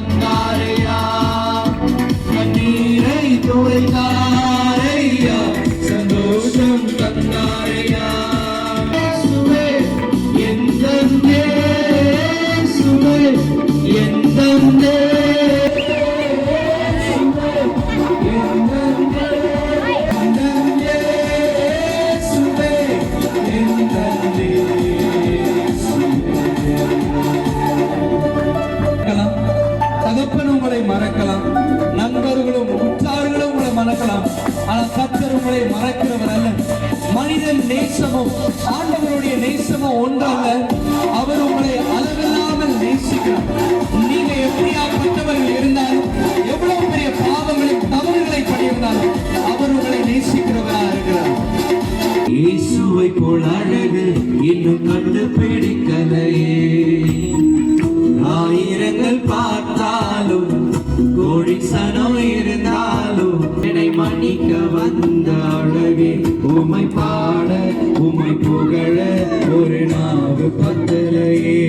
தந்தாரையா, கண்ணீரை துடைத்தாரையா, சந்தோஷம் தந்தாரையா. இயேசுவே எந்தன் இயேசுவே எந்தன் தகப்பன் உங்களை மறக்கலாம், நண்பர்களும் உற்றார்களும் உங்களை மறக்கலாம், ஆனால் கர்த்தர் உங்களை மறக்கிறவர் அல்ல. மனிதன் நேசமும் ஆண்டவருடைய நேசமும் ஒன்றல்ல. அவர் உங்களை அளவில்லாமல் நேசிக்கிறார். நீங்க எப்படியாப்பட்டவர்கள் இருந்தாலும், எவ்வளவு பெரிய பாவங்களை தவறுகளை பண்ணியிருந்தாலும் அவர் உங்களை நேசிக்கிறவராக இருக்கிறார். இயேசுவை போல் அழகு இன்னும் கண்டுபிடிக்கலையே, ஆயிரங்கள் பார்த்தாலும் கோடி சனம் இருந்தாலும் என்னை மன்னிக்க வந்த அழகே, உம்மை பாட உம்மை புகழ ஒரு நாவு பத்தலையே.